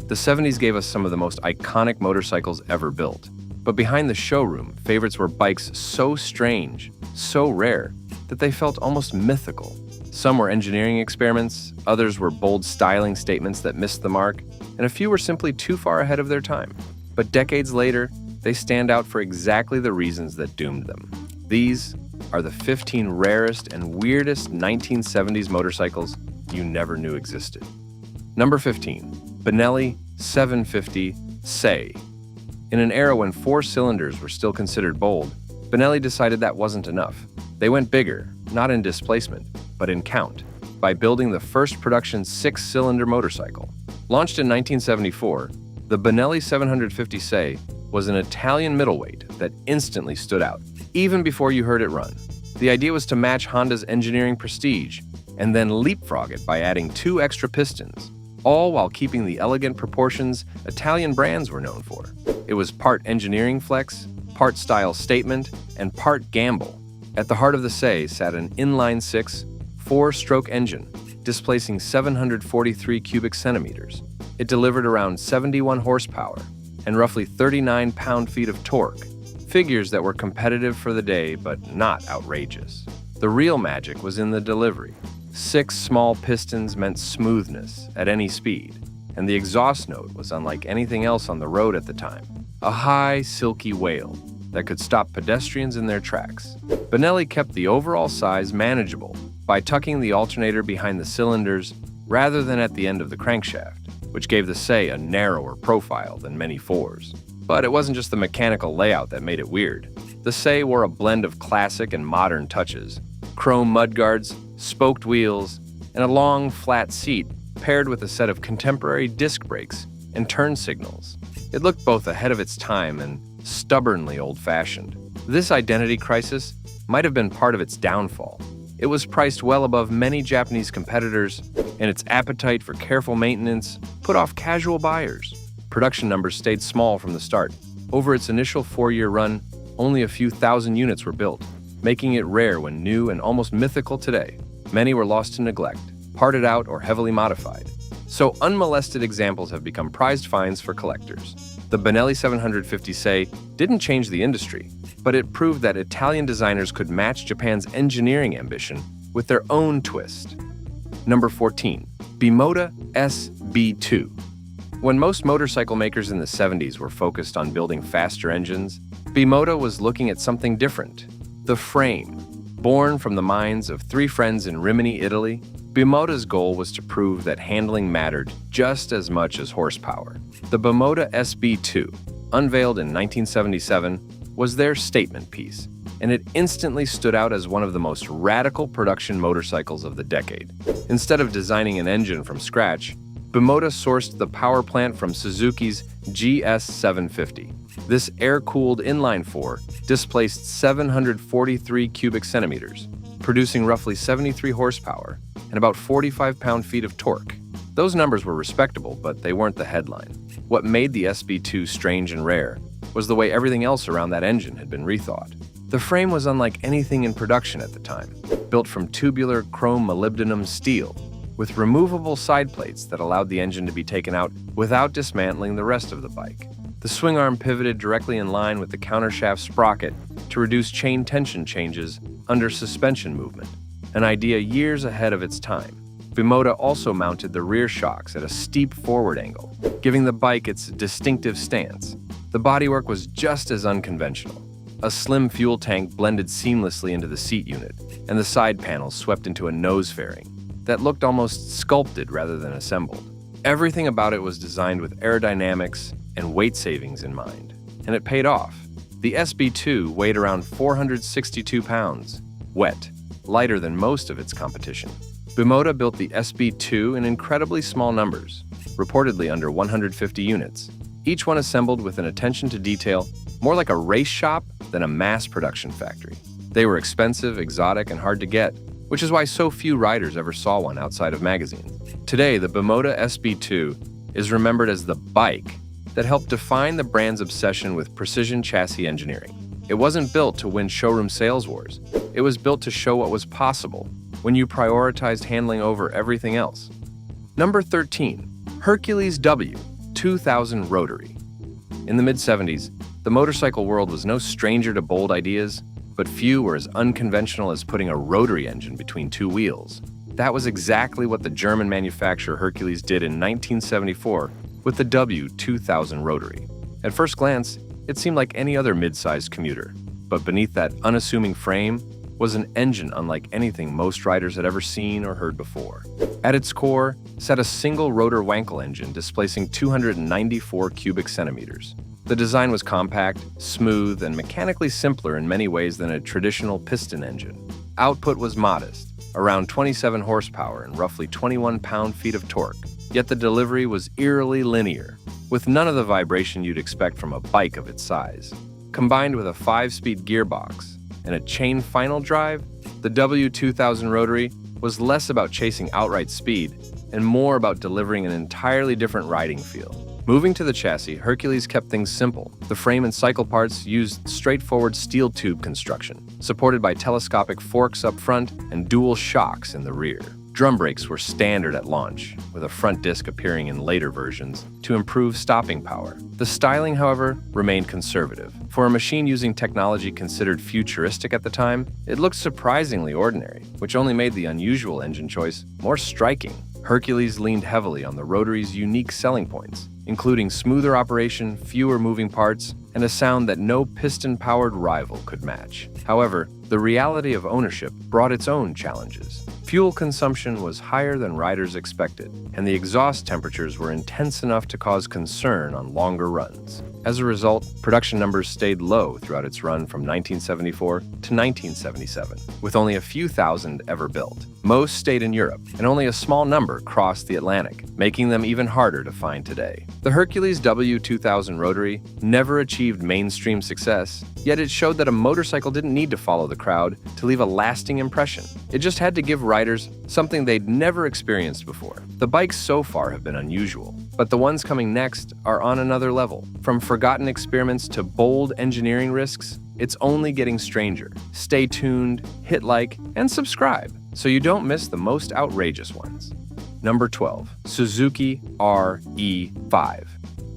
The 70s gave us some of the most iconic motorcycles ever built. But behind the showroom, favorites were bikes so strange, so rare, that they felt almost mythical. Some were engineering experiments, others were bold styling statements that missed the mark, and a few were simply too far ahead of their time. But decades later, they stand out for exactly the reasons that doomed them. These are the 15 rarest and weirdest 1970s motorcycles you never knew existed. Number 15. Benelli 750 SE. In an era when 4 cylinders were still considered bold, Benelli decided that wasn't enough. They went bigger, not in displacement, but in count, by building the first production 6-cylinder motorcycle. Launched in 1974, the Benelli 750 SE was an Italian middleweight that instantly stood out, even before you heard it run. The idea was to match Honda's engineering prestige, and then leapfrog it by adding 2 extra pistons, all while keeping the elegant proportions Italian brands were known for. It was part engineering flex, part style statement, and part gamble. At the heart of the SE sat an inline-6, 4-stroke engine, displacing 743 cubic centimeters. It delivered around 71 horsepower and roughly 39 pound-feet of torque, figures that were competitive for the day but not outrageous. The real magic was in the delivery. 6 small pistons meant smoothness at any speed, and the exhaust note was unlike anything else on the road at the time. A high, silky wail that could stop pedestrians in their tracks. Benelli kept the overall size manageable by tucking the alternator behind the cylinders rather than at the end of the crankshaft, which gave the SE a narrower profile than many 4s. But it wasn't just the mechanical layout that made it weird. The SE wore a blend of classic and modern touches: chrome mudguards, spoked wheels, and a long, flat seat paired with a set of contemporary disc brakes and turn signals. It looked both ahead of its time and stubbornly old-fashioned. This identity crisis might have been part of its downfall. It was priced well above many Japanese competitors, and its appetite for careful maintenance put off casual buyers. Production numbers stayed small from the start. Over its initial 4-year run, only a few thousand units were built, making it rare when new and almost mythical today. Many were lost to neglect, parted out, or heavily modified. So unmolested examples have become prized finds for collectors. The Benelli 750 SE didn't change the industry, but it proved that Italian designers could match Japan's engineering ambition with their own twist. Number 14. Bimota SB2. When most motorcycle makers in the 70s were focused on building faster engines, Bimota was looking at something different. The frame. Born from the minds of 3 friends in Rimini, Italy, Bimota's goal was to prove that handling mattered just as much as horsepower. The Bimota SB2, unveiled in 1977, was their statement piece, and it instantly stood out as one of the most radical production motorcycles of the decade. Instead of designing an engine from scratch, Bimota sourced the power plant from Suzuki's GS750. This air-cooled inline-4 displaced 743 cubic centimeters, producing roughly 73 horsepower and about 45 pound-feet of torque. Those numbers were respectable, but they weren't the headline. What made the SB2 strange and rare was the way everything else around that engine had been rethought. The frame was unlike anything in production at the time, built from tubular chrome molybdenum steel, with removable side plates that allowed the engine to be taken out without dismantling the rest of the bike. The swing arm pivoted directly in line with the countershaft sprocket to reduce chain tension changes under suspension movement, an idea years ahead of its time. Bimota also mounted the rear shocks at a steep forward angle, giving the bike its distinctive stance. The bodywork was just as unconventional. A slim fuel tank blended seamlessly into the seat unit, and the side panels swept into a nose fairing that looked almost sculpted rather than assembled. Everything about it was designed with aerodynamics and weight savings in mind, and it paid off. The SB2 weighed around 462 pounds, wet, lighter than most of its competition. Bimota built the SB2 in incredibly small numbers, reportedly under 150 units, each one assembled with an attention to detail more like a race shop than a mass production factory. They were expensive, exotic, and hard to get, which is why so few riders ever saw one outside of magazines. Today, the Bimota SB2 is remembered as the bike that helped define the brand's obsession with precision chassis engineering. It wasn't built to win showroom sales wars. It was built to show what was possible when you prioritized handling over everything else. Number 13. Hercules W. 2000 Rotary. In the mid-70s, the motorcycle world was no stranger to bold ideas, but few were as unconventional as putting a rotary engine between two wheels. That was exactly what the German manufacturer Hercules did in 1974 with the W2000 Rotary. At first glance, it seemed like any other mid-sized commuter, but beneath that unassuming frame was an engine unlike anything most riders had ever seen or heard before. At its core sat a single rotor Wankel engine displacing 294 cubic centimeters. The design was compact, smooth, and mechanically simpler in many ways than a traditional piston engine. Output was modest, around 27 horsepower and roughly 21 pound-feet of torque, yet the delivery was eerily linear, with none of the vibration you'd expect from a bike of its size. Combined with a 5-speed gearbox and a chain final drive, the W2000 Rotary was less about chasing outright speed and more about delivering an entirely different riding feel. Moving to the chassis, Hercules kept things simple. The frame and cycle parts used straightforward steel tube construction, supported by telescopic forks up front and dual shocks in the rear. Drum brakes were standard at launch, with a front disc appearing in later versions to improve stopping power. The styling, however, remained conservative. For a machine using technology considered futuristic at the time, it looked surprisingly ordinary, which only made the unusual engine choice more striking. Hercules leaned heavily on the Rotary's unique selling points, including smoother operation, fewer moving parts, and a sound that no piston-powered rival could match. However, the reality of ownership brought its own challenges. Fuel consumption was higher than riders expected, and the exhaust temperatures were intense enough to cause concern on longer runs. As a result, production numbers stayed low throughout its run from 1974 to 1977, with only a few thousand ever built. Most stayed in Europe, and only a small number crossed the Atlantic, making them even harder to find today. The Hercules W2000 Rotary never achieved mainstream success, yet it showed that a motorcycle didn't need to follow the crowd to leave a lasting impression. It just had to give riders something they'd never experienced before. The bikes so far have been unusual, but the ones coming next are on another level. From forgotten experiments to bold engineering risks, it's only getting stranger. Stay tuned, hit like, and subscribe so you don't miss the most outrageous ones. Number 12. Suzuki RE5.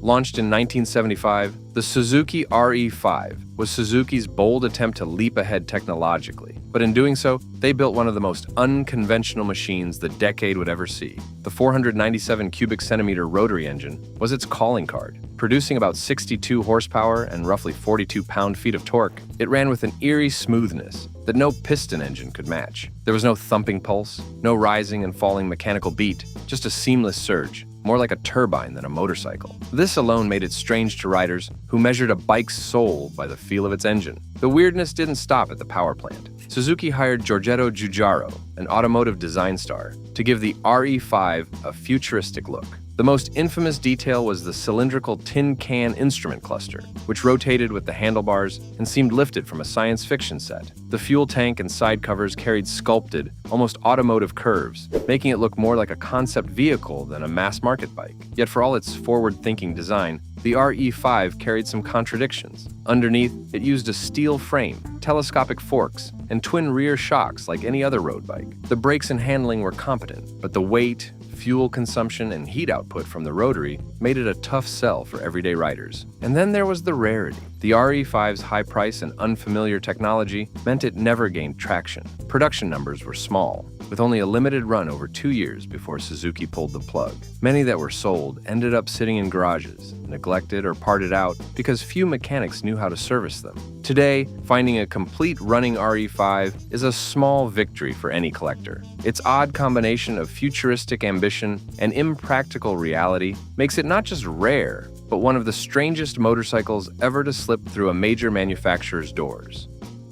Launched in 1975, the Suzuki RE5 was Suzuki's bold attempt to leap ahead technologically. But in doing so, they built one of the most unconventional machines the decade would ever see. The 497 cubic centimeter rotary engine was its calling card. Producing about 62 horsepower and roughly 42 pound-feet of torque, it ran with an eerie smoothness that no piston engine could match. There was no thumping pulse, no rising and falling mechanical beat, just a seamless surge, more like a turbine than a motorcycle. This alone made it strange to riders who measured a bike's soul by the feel of its engine. The weirdness didn't stop at the power plant. Suzuki hired Giorgetto Giugiaro, an automotive design star, to give the RE5 a futuristic look. The most infamous detail was the cylindrical tin can instrument cluster, which rotated with the handlebars and seemed lifted from a science fiction set. The fuel tank and side covers carried sculpted, almost automotive curves, making it look more like a concept vehicle than a mass-market bike. Yet for all its forward-thinking design, the RE5 carried some contradictions. Underneath, it used a steel frame, telescopic forks, and twin rear shocks like any other road bike. The brakes and handling were competent, but the weight, fuel consumption, and heat output from the Rotary made it a tough sell for everyday riders. And then there was the rarity. The RE5's high price and unfamiliar technology meant it never gained traction. Production numbers were small, with only a limited run over 2 years before Suzuki pulled the plug. Many that were sold ended up sitting in garages, neglected or parted out because few mechanics knew how to service them. Today, finding a complete running RE5 is a small victory for any collector. Its odd combination of futuristic ambition and impractical reality makes it not just rare, but one of the strangest motorcycles ever to slip through a major manufacturer's doors.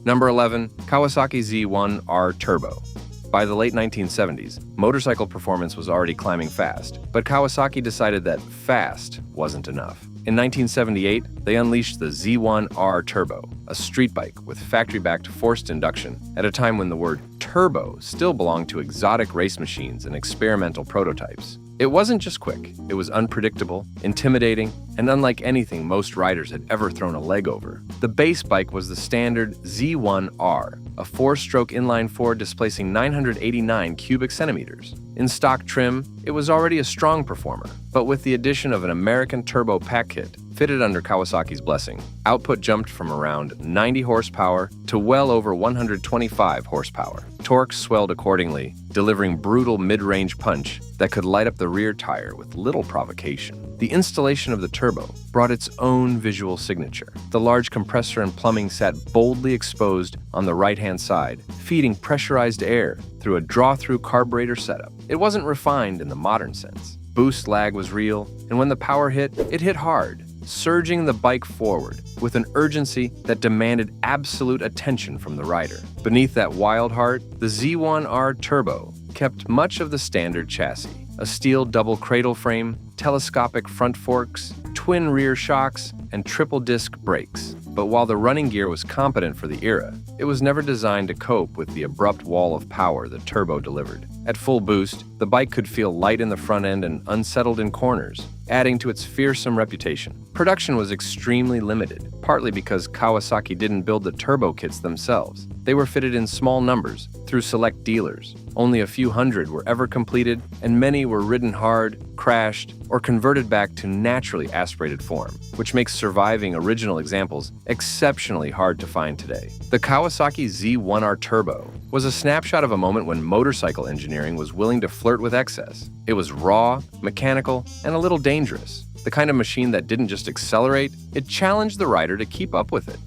Number 11. Kawasaki Z1R Turbo. By the late 1970s, motorcycle performance was already climbing fast, but Kawasaki decided that fast wasn't enough. In 1978, they unleashed the Z1R Turbo, a street bike with factory-backed forced induction, at a time when the word turbo still belonged to exotic race machines and experimental prototypes. It wasn't just quick, it was unpredictable, intimidating, and unlike anything most riders had ever thrown a leg over. The base bike was the standard Z1R, a 4-stroke inline-4 displacing 989 cubic centimeters. In stock trim, it was already a strong performer, but with the addition of an American turbo pack kit fitted under Kawasaki's blessing, output jumped from around 90 horsepower to well over 125 horsepower. Torque swelled accordingly, delivering brutal mid-range punch that could light up the rear tire with little provocation. The installation of the turbo brought its own visual signature. The large compressor and plumbing sat boldly exposed on the right-hand side, feeding pressurized air through a draw-through carburetor setup. It wasn't refined in the modern sense. Boost lag was real, and when the power hit, it hit hard, surging the bike forward with an urgency that demanded absolute attention from the rider. Beneath that wild heart, the Z1R Turbo kept much of the standard chassis. A steel double cradle frame, telescopic front forks, twin rear shocks, and triple disc brakes. But while the running gear was competent for the era, it was never designed to cope with the abrupt wall of power the turbo delivered. At full boost, the bike could feel light in the front end and unsettled in corners, adding to its fearsome reputation. Production was extremely limited, partly because Kawasaki didn't build the turbo kits themselves. They were fitted in small numbers through select dealers. Only a few hundred were ever completed, and many were ridden hard, crashed, or converted back to naturally aspirated form, which makes surviving original examples exceptionally hard to find today. The Kawasaki Z1R Turbo was a snapshot of a moment when motorcycle engineering was willing to flirt with excess. It was raw, mechanical, and a little dangerous. The kind of machine that didn't just accelerate, it challenged the rider to keep up with it.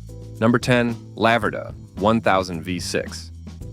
Number 10. Laverda 1000 V6.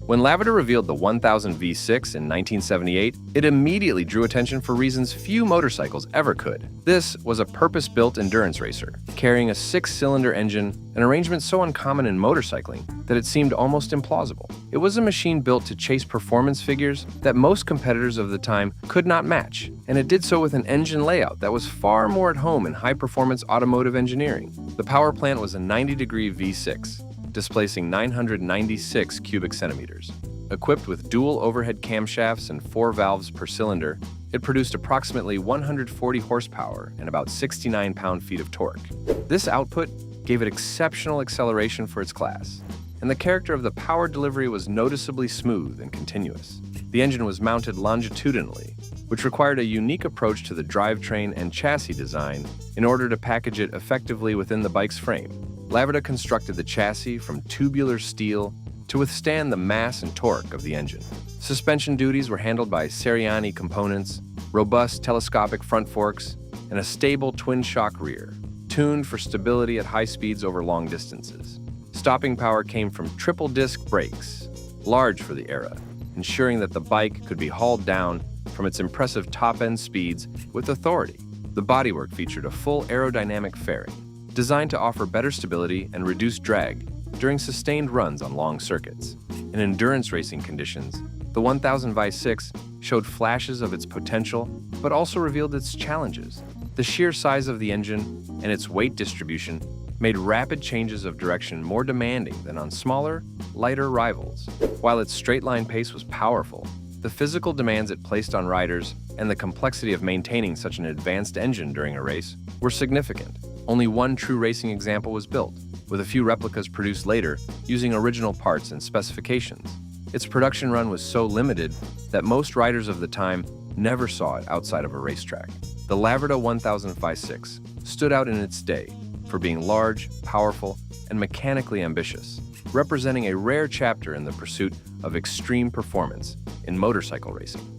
When Laverda revealed the 1000 V6 in 1978, it immediately drew attention for reasons few motorcycles ever could. This was a purpose-built endurance racer, carrying a 6-cylinder engine, an arrangement so uncommon in motorcycling that it seemed almost implausible. It was a machine built to chase performance figures that most competitors of the time could not match, and it did so with an engine layout that was far more at home in high-performance automotive engineering. The power plant was a 90-degree V6, displacing 996 cubic centimeters. Equipped with dual overhead camshafts and 4 valves per cylinder, it produced approximately 140 horsepower and about 69 pound-feet of torque. This output gave it exceptional acceleration for its class, and the character of the power delivery was noticeably smooth and continuous. The engine was mounted longitudinally, which required a unique approach to the drivetrain and chassis design in order to package it effectively within the bike's frame. Laverda constructed the chassis from tubular steel to withstand the mass and torque of the engine. Suspension duties were handled by Seriani components, robust telescopic front forks, and a stable twin-shock rear, tuned for stability at high speeds over long distances. Stopping power came from triple-disc brakes, large for the era, ensuring that the bike could be hauled down from its impressive top-end speeds with authority. The bodywork featured a full aerodynamic fairing, designed to offer better stability and reduce drag during sustained runs on long circuits. In endurance racing conditions, the 1000 V6 showed flashes of its potential, but also revealed its challenges. The sheer size of the engine and its weight distribution made rapid changes of direction more demanding than on smaller, lighter rivals. While its straight-line pace was powerful, the physical demands it placed on riders and the complexity of maintaining such an advanced engine during a race were significant. Only one true racing example was built, with a few replicas produced later using original parts and specifications. Its production run was so limited that most riders of the time never saw it outside of a racetrack. The Laverda 1000 V6 stood out in its day for being large, powerful, and mechanically ambitious, representing a rare chapter in the pursuit of extreme performance in motorcycle racing.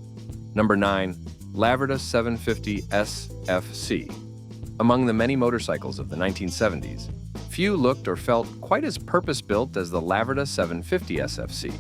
Number 9. Laverda 750 SFC. Among the many motorcycles of the 1970s, few looked or felt quite as purpose-built as the Laverda 750 SFC.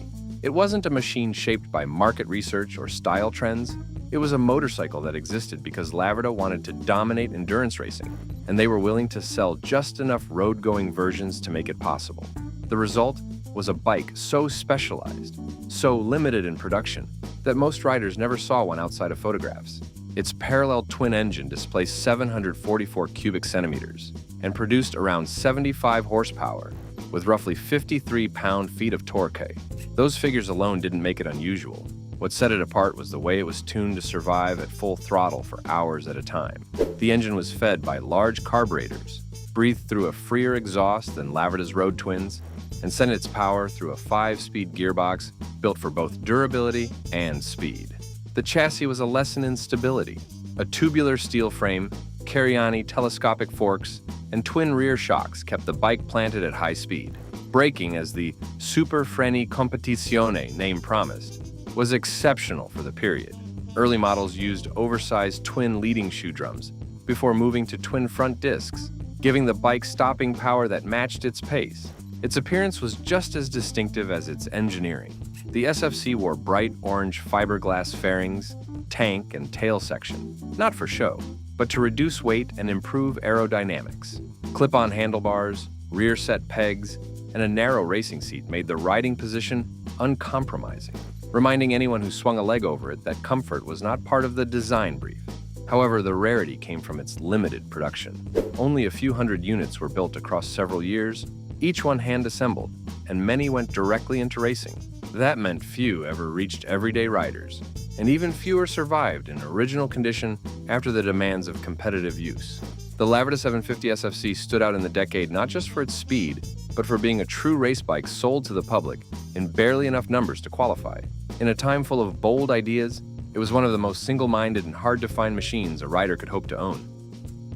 It wasn't a machine shaped by market research or style trends. It was a motorcycle that existed because Laverda wanted to dominate endurance racing, and they were willing to sell just enough road-going versions to make it possible. The result was a bike so specialized, so limited in production, that most riders never saw one outside of photographs. Its parallel twin engine displaced 744 cubic centimeters and produced around 75 horsepower with roughly 53 pound-feet of torque. Those figures alone didn't make it unusual. What set it apart was the way it was tuned to survive at full throttle for hours at a time. The engine was fed by large carburetors, breathed through a freer exhaust than Laverda's road twins, and sent its power through a 5-speed gearbox built for both durability and speed. The chassis was a lesson in stability. A tubular steel frame, Cariani telescopic forks, and twin rear shocks kept the bike planted at high speed. Braking, as the Super Freni Competizione name promised, was exceptional for the period. Early models used oversized twin leading shoe drums before moving to twin front discs, giving the bike stopping power that matched its pace. Its appearance was just as distinctive as its engineering. The SFC wore bright orange fiberglass fairings, tank, and tail section, not for show, but to reduce weight and improve aerodynamics. Clip-on handlebars, rear set pegs, and a narrow racing seat made the riding position uncompromising, reminding anyone who swung a leg over it that comfort was not part of the design brief. However, the rarity came from its limited production. Only a few hundred units were built across several years, each one hand-assembled, and many went directly into racing. That meant few ever reached everyday riders, and even fewer survived in original condition after the demands of competitive use. The Laverda 750 SFC stood out in the decade not just for its speed, but for being a true race bike sold to the public in barely enough numbers to qualify. In a time full of bold ideas, it was one of the most single-minded and hard-to-find machines a rider could hope to own.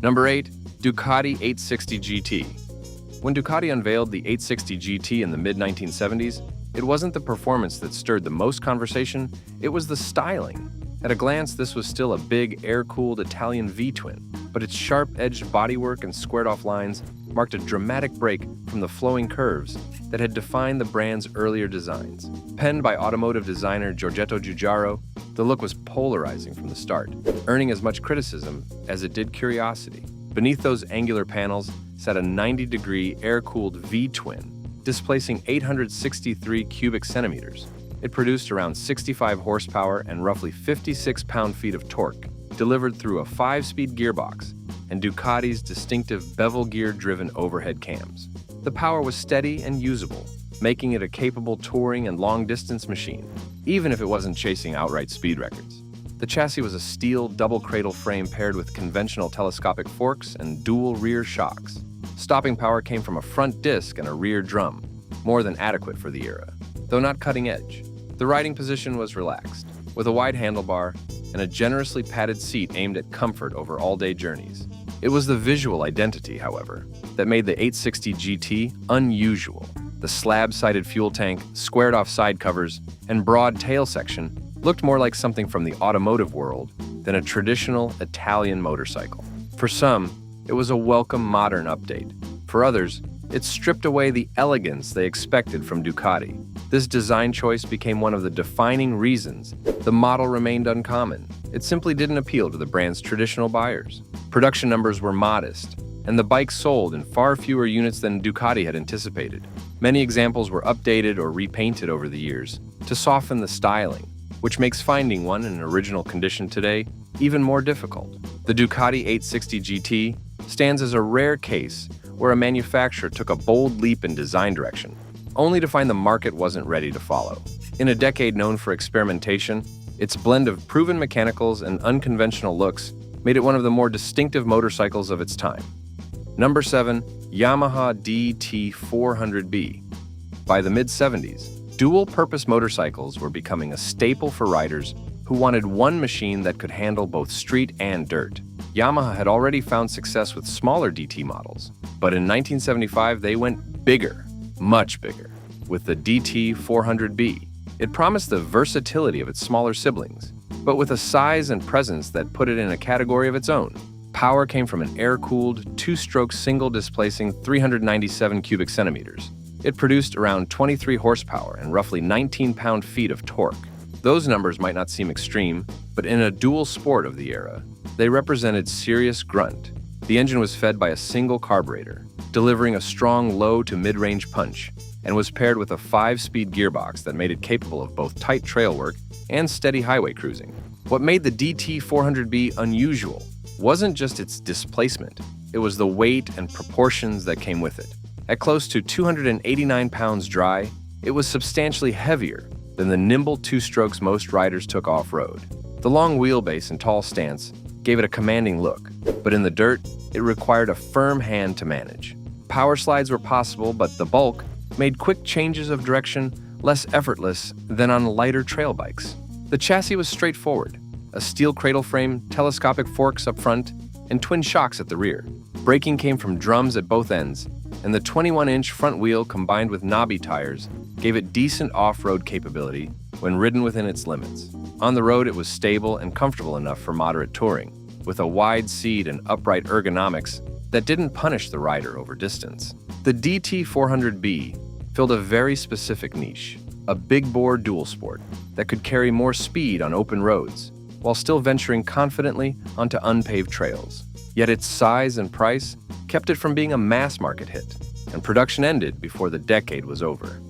Number 8. Ducati 860 GT. When Ducati unveiled the 860 GT in the mid-1970s, it wasn't the performance that stirred the most conversation, it was the styling. At a glance, this was still a big, air-cooled Italian V-twin, but its sharp-edged bodywork and squared-off lines marked a dramatic break from the flowing curves that had defined the brand's earlier designs. Penned by automotive designer Giorgetto Giugiaro, the look was polarizing from the start, earning as much criticism as it did curiosity. Beneath those angular panels sat a 90-degree air-cooled V-twin, displacing 863 cubic centimeters. It produced around 65 horsepower and roughly 56 pound-feet of torque, delivered through a 5-speed gearbox and Ducati's distinctive bevel gear-driven overhead cams. The power was steady and usable, making it a capable touring and long-distance machine, even if it wasn't chasing outright speed records. The chassis was a steel double-cradle frame paired with conventional telescopic forks and dual rear shocks. Stopping power came from a front disc and a rear drum, more than adequate for the era, though not cutting edge. The riding position was relaxed, with a wide handlebar and a generously padded seat aimed at comfort over all-day journeys. It was the visual identity, however, that made the 860 GT unusual. The slab-sided fuel tank, squared-off side covers, and broad tail section looked more like something from the automotive world than a traditional Italian motorcycle. For some, it was a welcome modern update. For others, it stripped away the elegance they expected from Ducati. This design choice became one of the defining reasons the model remained uncommon. It simply didn't appeal to the brand's traditional buyers. Production numbers were modest, and the bike sold in far fewer units than Ducati had anticipated. Many examples were updated or repainted over the years to soften the styling, which makes finding one in original condition today even more difficult. The Ducati 860 GT stands as a rare case where a manufacturer took a bold leap in design direction, only to find the market wasn't ready to follow. In a decade known for experimentation, its blend of proven mechanicals and unconventional looks made it one of the more distinctive motorcycles of its time. Number 7. Yamaha DT400B. By the mid-70s, dual-purpose motorcycles were becoming a staple for riders who wanted one machine that could handle both street and dirt. Yamaha had already found success with smaller DT models, but in 1975 they went bigger, much bigger, with the DT400B. It promised the versatility of its smaller siblings, but with a size and presence that put it in a category of its own. Power came from an air-cooled, two-stroke single displacing 397 cubic centimeters. It produced around 23 horsepower and roughly 19 pound-feet of torque. Those numbers might not seem extreme, but in a dual sport of the era, they represented serious grunt. The engine was fed by a single carburetor, delivering a strong low to mid-range punch, and was paired with a 5-speed gearbox that made it capable of both tight trail work and steady highway cruising. What made the DT400B unusual wasn't just its displacement, it was the weight and proportions that came with it. At close to 289 pounds dry, it was substantially heavier than the nimble two-strokes most riders took off-road. The long wheelbase and tall stance gave it a commanding look, but in the dirt, it required a firm hand to manage. Power slides were possible, but the bulk made quick changes of direction less effortless than on lighter trail bikes. The chassis was straightforward, a steel cradle frame, telescopic forks up front, and twin shocks at the rear. Braking came from drums at both ends, and the 21-inch front wheel combined with knobby tires gave it decent off-road capability when ridden within its limits. On the road, it was stable and comfortable enough for moderate touring, with a wide seat and upright ergonomics that didn't punish the rider over distance. The DT400B filled a very specific niche, a big-bore dual sport that could carry more speed on open roads while still venturing confidently onto unpaved trails. Yet its size and price kept it from being a mass-market hit, and production ended before the decade was over.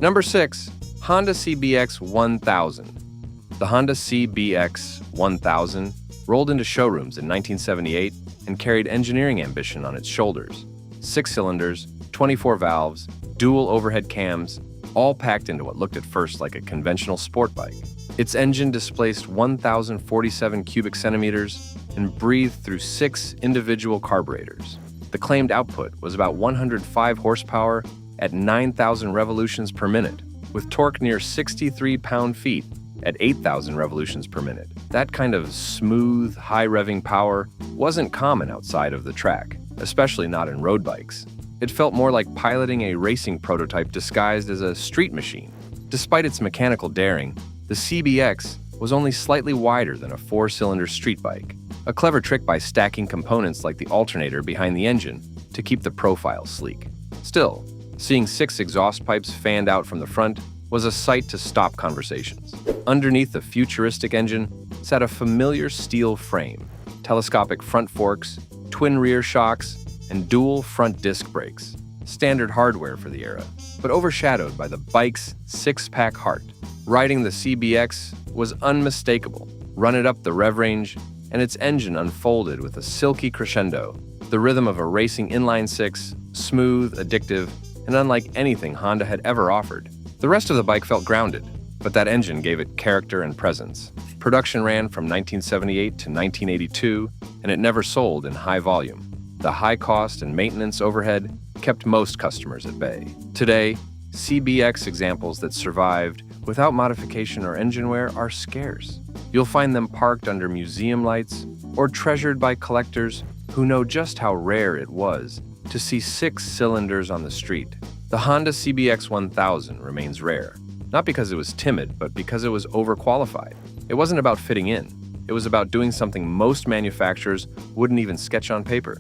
Number 6. Honda CBX 1000. The Honda CBX 1000 rolled into showrooms in 1978 and carried engineering ambition on its shoulders. 6 cylinders, 24 valves, dual overhead cams, all packed into what looked at first like a conventional sport bike. Its engine displaced 1,047 cubic centimeters and breathed through 6 individual carburetors. The claimed output was about 105 horsepower at 9,000 revolutions per minute, with torque near 63 pound-feet at 8,000 revolutions per minute. That kind of smooth, high-revving power wasn't common outside of the track, especially not in road bikes. It felt more like piloting a racing prototype disguised as a street machine. Despite its mechanical daring, the CBX was only slightly wider than a 4-cylinder street bike, a clever trick by stacking components like the alternator behind the engine to keep the profile sleek. Still, seeing 6 exhaust pipes fanned out from the front was a sight to stop conversations. Underneath the futuristic engine sat a familiar steel frame, telescopic front forks, twin rear shocks, and dual front disc brakes, standard hardware for the era, but overshadowed by the bike's 6-pack heart. Riding the CBX was unmistakable. Run it up the rev range, and its engine unfolded with a silky crescendo, the rhythm of a racing inline-6, smooth, addictive, and unlike anything Honda had ever offered. The rest of the bike felt grounded, but that engine gave it character and presence. Production ran from 1978 to 1982, and it never sold in high volume. The high cost and maintenance overhead kept most customers at bay. Today, CBX examples that survived without modification or engine wear are scarce. You'll find them parked under museum lights or treasured by collectors who know just how rare it was to see 6 cylinders on the street. The Honda CBX 1000 remains rare, not because it was timid, but because it was overqualified. It wasn't about fitting in. It was about doing something most manufacturers wouldn't even sketch on paper.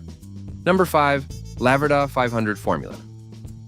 Number 5. Laverda 500 Formula.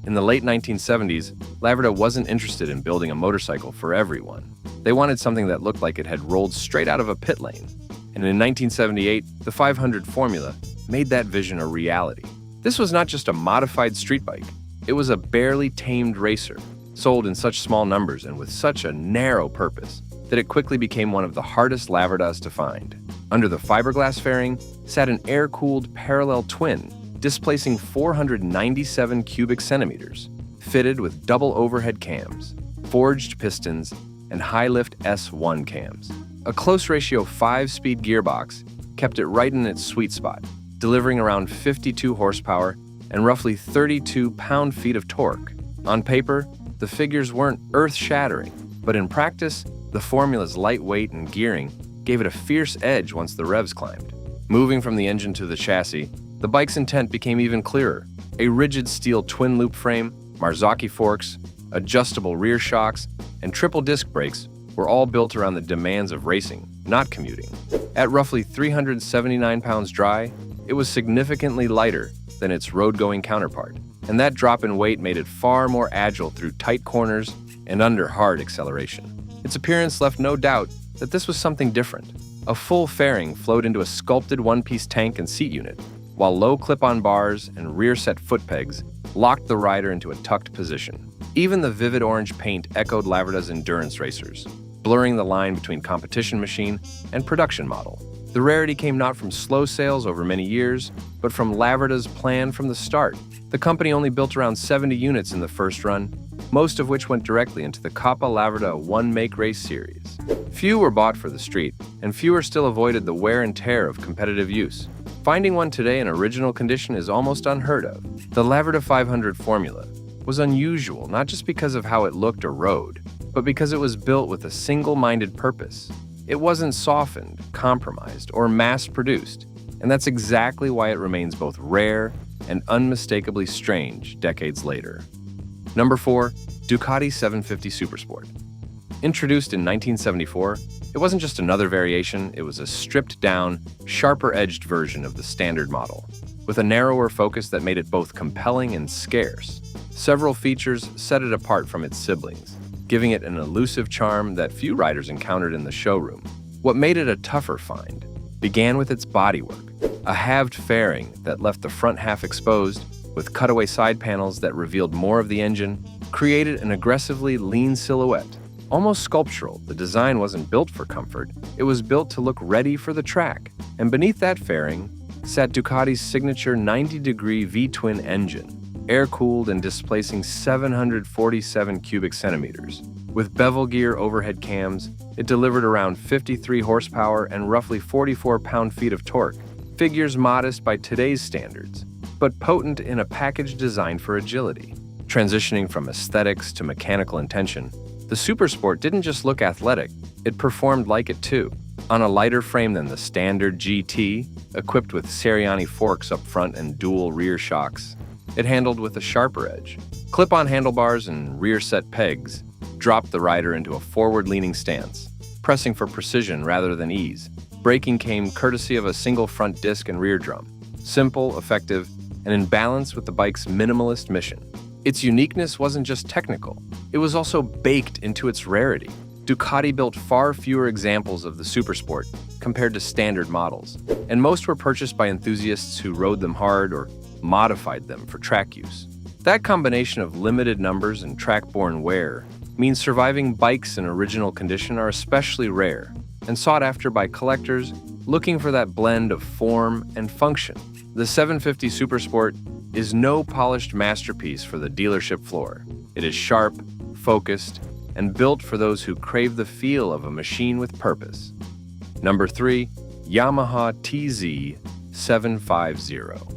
In the late 1970s, Laverda wasn't interested in building a motorcycle for everyone. They wanted something that looked like it had rolled straight out of a pit lane. And in 1978, the 500 Formula made that vision a reality. This was not just a modified street bike. It was a barely tamed racer, sold in such small numbers and with such a narrow purpose that it quickly became one of the hardest Laverdas to find. Under the fiberglass fairing sat an air-cooled parallel twin, displacing 497 cubic centimeters, fitted with double overhead cams, forged pistons, and high-lift S1 cams. A close-ratio 5-speed gearbox kept it right in its sweet spot, delivering around 52 horsepower and roughly 32 pound-feet of torque. On paper, the figures weren't earth-shattering, but in practice, the Formula's lightweight and gearing gave it a fierce edge once the revs climbed. Moving from the engine to the chassis, the bike's intent became even clearer. A rigid steel twin-loop frame, Marzocchi forks, adjustable rear shocks, and triple disc brakes were all built around the demands of racing, not commuting. At roughly 379 pounds dry, it was significantly lighter than its road-going counterpart, and that drop in weight made it far more agile through tight corners and under hard acceleration. Its appearance left no doubt that this was something different. A full fairing flowed into a sculpted one-piece tank and seat unit, while low clip-on bars and rear-set foot pegs locked the rider into a tucked position. Even the vivid orange paint echoed Laverda's endurance racers, blurring the line between competition machine and production model. The rarity came not from slow sales over many years, but from Laverda's plan from the start. The company only built around 70 units in the first run, most of which went directly into the Coppa Laverda one-make race series. Few were bought for the street, and fewer still avoided the wear and tear of competitive use. Finding one today in original condition is almost unheard of. The Laverda 500 Formula was unusual not just because of how it looked or rode, but because it was built with a single-minded purpose. It wasn't softened, compromised, or mass-produced, and that's exactly why it remains both rare and unmistakably strange decades later. Number 4. Ducati 750 Supersport. Introduced in 1974, it wasn't just another variation, it was a stripped-down, sharper-edged version of the standard model, with a narrower focus that made it both compelling and scarce. Several features set it apart from its siblings, giving it an elusive charm that few riders encountered in the showroom. What made it a tougher find began with its bodywork, a halved fairing that left the front half exposed, with cutaway side panels that revealed more of the engine, created an aggressively lean silhouette. Almost sculptural, the design wasn't built for comfort, it was built to look ready for the track. And beneath that fairing sat Ducati's signature 90-degree V-twin engine, air-cooled and displacing 747 cubic centimeters. With bevel gear overhead cams, it delivered around 53 horsepower and roughly 44 pound-feet of torque, figures modest by today's standards, but potent in a package designed for agility. Transitioning from aesthetics to mechanical intention, the Supersport didn't just look athletic, it performed like it too. On a lighter frame than the standard GT, equipped with Seriani forks up front and dual rear shocks, it handled with a sharper edge. Clip-on handlebars and rear-set pegs dropped the rider into a forward-leaning stance, pressing for precision rather than ease. Braking came courtesy of a single front disc and rear drum, simple, effective, and in balance with the bike's minimalist mission. Its uniqueness wasn't just technical, it was also baked into its rarity. Ducati built far fewer examples of the Supersport compared to standard models, and most were purchased by enthusiasts who rode them hard or modified them for track use. That combination of limited numbers and track-borne wear means surviving bikes in original condition are especially rare and sought after by collectors looking for that blend of form and function. The 750 Supersport is no polished masterpiece for the dealership floor. It is sharp, focused, and built for those who crave the feel of a machine with purpose. Number 3. Yamaha TZ750.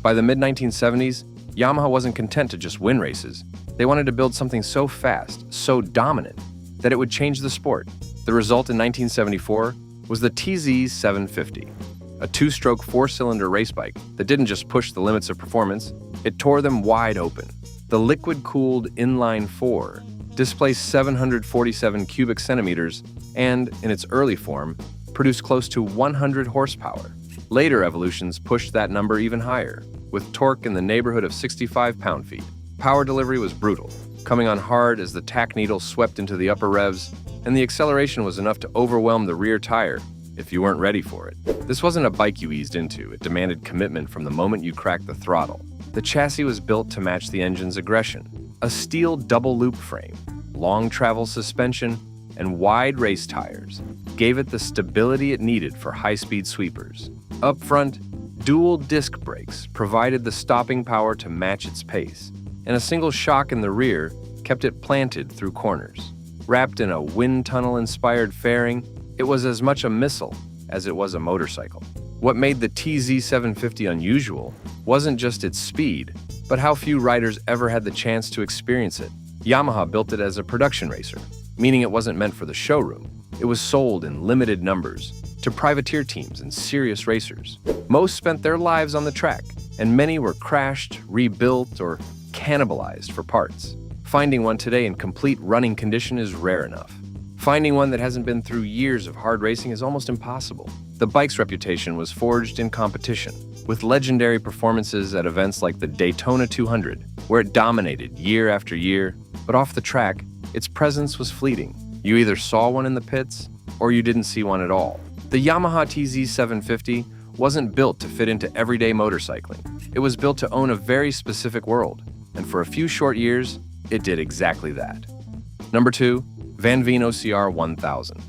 By the mid-1970s, Yamaha wasn't content to just win races. They wanted to build something so fast, so dominant, that it would change the sport. The result in 1974 was the TZ750, a two-stroke four-cylinder race bike that didn't just push the limits of performance, it tore them wide open. The liquid-cooled inline-four displaced 747 cubic centimeters and, in its early form, produced close to 100 horsepower. Later evolutions pushed that number even higher, with torque in the neighborhood of 65 pound-feet. Power delivery was brutal, coming on hard as the tack needle swept into the upper revs, and the acceleration was enough to overwhelm the rear tire if you weren't ready for it. This wasn't a bike you eased into, it demanded commitment from the moment you cracked the throttle. The chassis was built to match the engine's aggression. A steel double-loop frame, long travel suspension, and wide race tires gave it the stability it needed for high-speed sweepers. Up front, dual disc brakes provided the stopping power to match its pace, and a single shock in the rear kept it planted through corners. Wrapped in a wind tunnel-inspired fairing, it was as much a missile as it was a motorcycle. What made the TZ750 unusual wasn't just its speed, but how few riders ever had the chance to experience it. Yamaha built it as a production racer, meaning it wasn't meant for the showroom. It was sold in limited numbers to privateer teams and serious racers. Most spent their lives on the track, and many were crashed, rebuilt, or cannibalized for parts. Finding one today in complete running condition is rare enough. Finding one that hasn't been through years of hard racing is almost impossible. The bike's reputation was forged in competition, with legendary performances at events like the Daytona 200, where it dominated year after year, but off the track, its presence was fleeting. You either saw one in the pits, or you didn't see one at all. The Yamaha TZ750 wasn't built to fit into everyday motorcycling. It was built to own a very specific world, and for a few short years, it did exactly that. Number 2. Van Veen OCR 1000.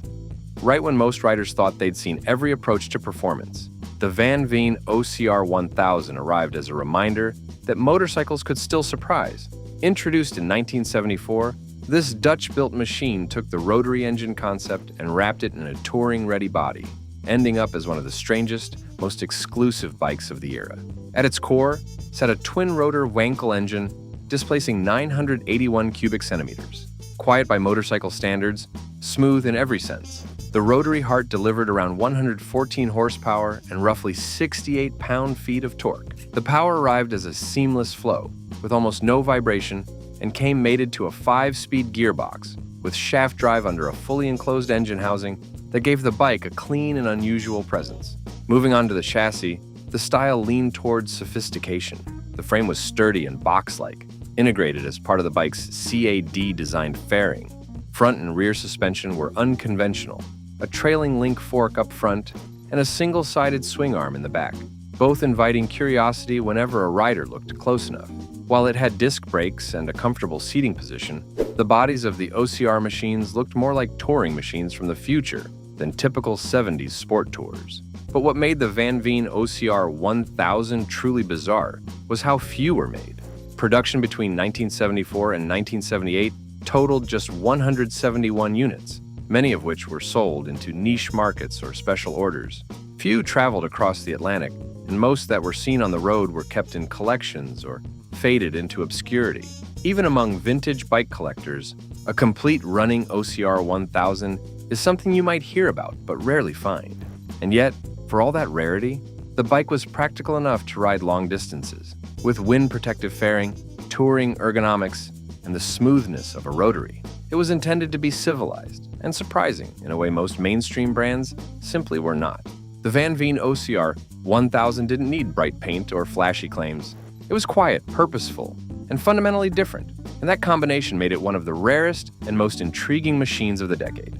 Right when most riders thought they'd seen every approach to performance, the Van Veen OCR 1000 arrived as a reminder that motorcycles could still surprise. Introduced in 1974, this Dutch-built machine took the rotary engine concept and wrapped it in a touring-ready body, ending up as one of the strangest, most exclusive bikes of the era. At its core sat a twin-rotor Wankel engine displacing 981 cubic centimeters. Quiet by motorcycle standards, smooth in every sense, the rotary heart delivered around 114 horsepower and roughly 68 pound-feet of torque. The power arrived as a seamless flow, with almost no vibration, and came mated to a 5-speed gearbox, with shaft drive under a fully enclosed engine housing that gave the bike a clean and unusual presence. Moving on to the chassis, the style leaned towards sophistication. The frame was sturdy and box-like, integrated as part of the bike's CAD-designed fairing. Front and rear suspension were unconventional, a trailing link fork up front, and a single-sided swing arm in the back, both inviting curiosity whenever a rider looked close enough. While it had disc brakes and a comfortable seating position, the bodies of the OCR machines looked more like touring machines from the future than typical 70s sport tours. But what made the Van Veen OCR 1000 truly bizarre was how few were made. Production between 1974 and 1978 totaled just 171 units, many of which were sold into niche markets or special orders. Few traveled across the Atlantic, and most that were seen on the road were kept in collections or faded into obscurity. Even among vintage bike collectors, a complete running OCR 1000 is something you might hear about but rarely find. And yet, for all that rarity, the bike was practical enough to ride long distances. With wind-protective fairing, touring ergonomics, and the smoothness of a rotary, it was intended to be civilized and surprising in a way most mainstream brands simply were not. The Van Veen OCR 1000 didn't need bright paint or flashy claims. It was quiet, purposeful, and fundamentally different, and that combination made it one of the rarest and most intriguing machines of the decade.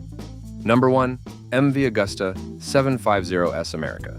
Number 1. MV Agusta 750S America.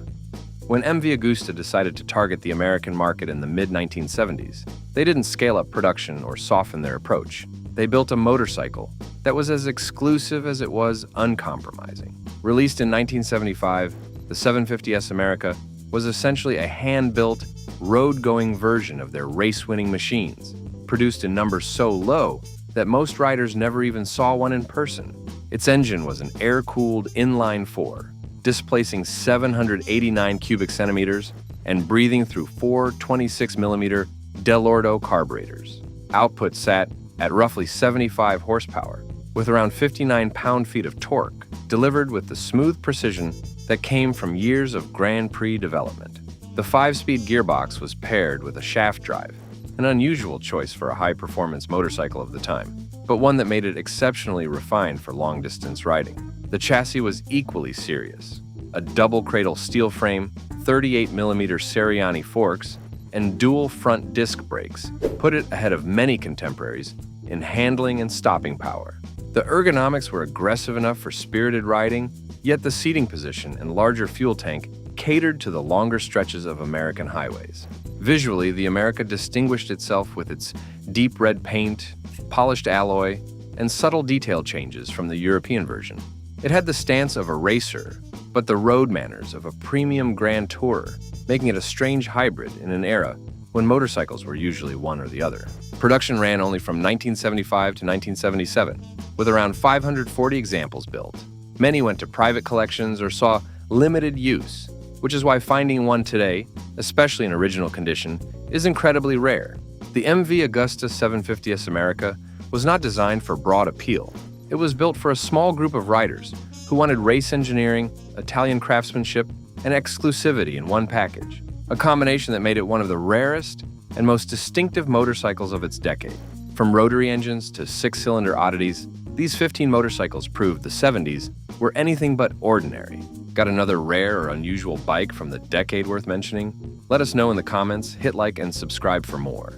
When MV Agusta decided to target the American market in the mid-1970s, they didn't scale up production or soften their approach. They built a motorcycle that was as exclusive as it was uncompromising. Released in 1975, the 750S America was essentially a hand-built, road-going version of their race-winning machines, produced in numbers so low that most riders never even saw one in person. Its engine was an air-cooled inline-4, displacing 789 cubic centimeters and breathing through four 26mm Dell'Orto carburetors. Output sat at roughly 75 horsepower, with around 59 pound-feet of torque, delivered with the smooth precision that came from years of Grand Prix development. The 5-speed gearbox was paired with a shaft drive, an unusual choice for a high-performance motorcycle of the time, but one that made it exceptionally refined for long-distance riding. The chassis was equally serious. A double-cradle steel frame, 38mm Seriani forks, and dual front disc brakes put it ahead of many contemporaries in handling and stopping power. The ergonomics were aggressive enough for spirited riding, yet the seating position and larger fuel tank catered to the longer stretches of American highways. Visually, the America distinguished itself with its deep red paint, polished alloy, and subtle detail changes from the European version. It had the stance of a racer, but the road manners of a premium grand tourer, making it a strange hybrid in an era when motorcycles were usually one or the other. Production ran only from 1975 to 1977, with around 540 examples built. Many went to private collections or saw limited use, which is why finding one today, especially in original condition, is incredibly rare. The MV Agusta 750S America was not designed for broad appeal. It was built for a small group of riders who wanted race engineering, Italian craftsmanship, and exclusivity in one package, a combination that made it one of the rarest and most distinctive motorcycles of its decade. From rotary engines to six-cylinder oddities, these 15 motorcycles proved the 70s were anything but ordinary. Got another rare or unusual bike from the decade worth mentioning? Let us know in the comments, hit like, and subscribe for more.